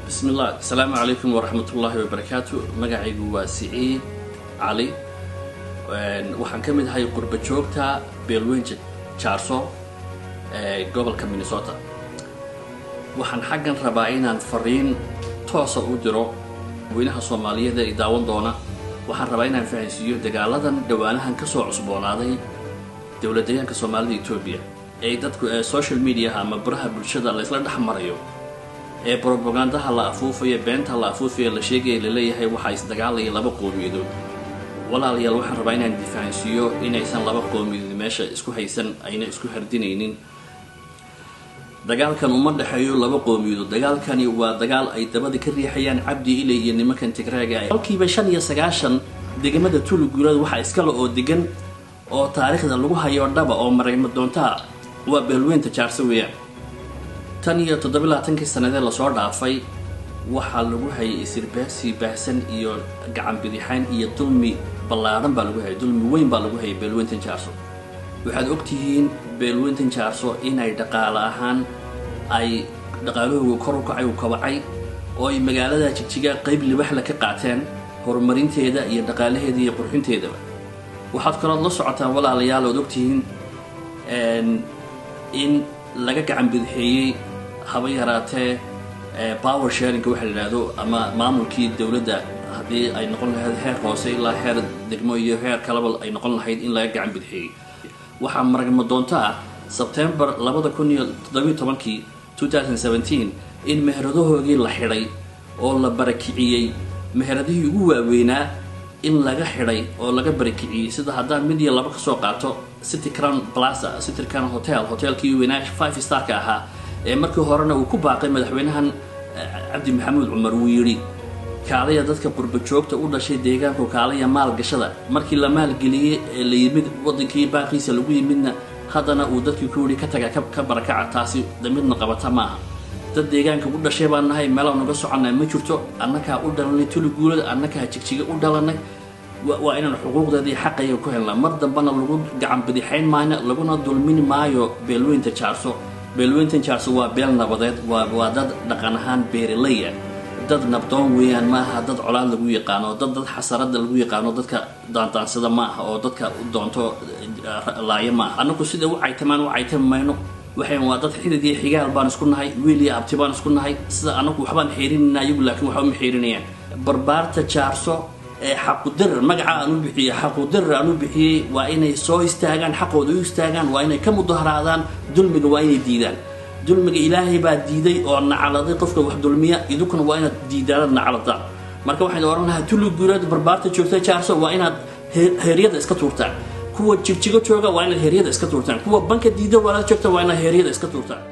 بسم الله السلام عليكم ورحمة الله وبركاته. مقعيق واسعي علي waxaan ka mid ahay qurba joogta beelweynta Charso gobolka Minnesota. waxaan xaggan rabaa inaan fariin toos ah u diro weynaha Soomaaliyeed ee daawan doona. waxaan rabaa inaan fahansiiyo dagaaladan dhawaanahan ka soo cusboonaaday dawladdeegaanka Soomaalida Itoobiya ee dadku social media ama baraha bulshada la isla dhaxmarayo ee propagandaha la afuufayo beenta la afuufayo la sheegay leeyahay waxa is dagaalaya laba qowmiyadood. walaalayaal waxaan rabaa inaan difaansiyo inaysan laba qowmiyadood meesha isku haysan ayna isku hardinaynin. dagaalkan uma dhaxeeyo laba qowmiyadood. dagaalkani waa dagaal ay dabada ka riixayaan Cabdi Ilay iyo nimankan Tigraaga ah. halkiiba 95 deegaamada Tuulugurad waxa iska la oo degan oo taariikhda lagu hayo dhaba oo marayma doonta waa beelweynta Charso weeyaan. tan iyo 27 sanadee la soo dhaafay waxa lagu hayay isirbaasi baahsan iyo gacan bidixaan iyo dulmi ballaaran baa lagu hayay, dulmi weyn baa lagu hayay beelweynta Charso. waxaad ogtihiin beelweynta Charso inay dhaqaale ahaan ay dhaqaalahooda kor u kacay oo kabacay oo ay magaalada Jigjiga qayb libax la ka qaateen horumarinteeda iyo dhaqaalaheeda iyo qurxinteeda. waxaad kaloo la socotaan walaalayaal oo ogtihiin in laga gacan bidixeeyay haba yaraatee power sharing waxa la yiraahdo ama maamulkii dawladda hadii ay noqon lahayd heer hoose ilaa heer degmo iyo heer kalaba ay noqon lahayd in laga gacan bidixeeyay. waxa maragma doonta September 2017 in meheradahoogii la xiray oo la barakiciyay meheradihii ugu waaweynaa in laga xiray oo laga barakiciyay sida haddaan mid iyo laba ka soo qaato City Crown Plaza, City Crown hotelkii weynaa 5 star ka ahaa ee markii horena uu ku baaqay madaxweynahan Cabdi Maxamuud Cumar uu yiri kaalaya dadka qurba joogta u dhashay deegaanka kaalaya maal gashada. markii la maal geliyay la yimid wadankii baaqiisa lagu yimidna hadana uu dadkii ku yiri ka taga ka barakaca taasi damidna qabata maaha. dad deegaanka u dhashay baan nahay meel aan uga soconay ma jirto. annaka u dhalanay Tuulugurad, annaka Jigjiga u dhalanay waa inaan xuquuqdeedii xaqayga ku helnaa. mar dambana lagu gacan bidixayn maayna laguna dulmin maayo beelweynta Charso. beelweynta Charso waa beel nabadeed, waa dad dhaqan ahaan beeraley ah, dad nabdoon weeyaan maaha dad colaad lagu yaqaano, dad xasarada lagu yaqaano, dadka daantaansada maaha oo dadka u doonto laaya maaha. anagu sida u caytamayno waxaan waa dad xidid iyo xigaal baan isku nahay, wiil iyo abti baan isku nahay. sida anagu waxbaan xeerinayna iyagu laakiin waxa ma xeerinayaan. barbaarta Charso ee xaqudar magaca aanu bixiyay xaqudar aanu bixiyay waa inay soo istaagaan, xaqooda u istaagaan, waa inay ka mudaharaadaan, dulmiga waa inay diidaan. dulmiga Ilaahay baa diiday oo nacaladay qofka wax dulmiya, idukuna waa inaad diidaan nacaladaa. marka waxaan oran lahaa Tuulugurad barbaarta joogta Charso waa inaad heeryada iska tuurtaan. kuwa Jigjiga jooga waa inaad heeryada iska tuurtaan. kuwa banka diida walaal joogta waa inaad heeryada iska tuurtaan.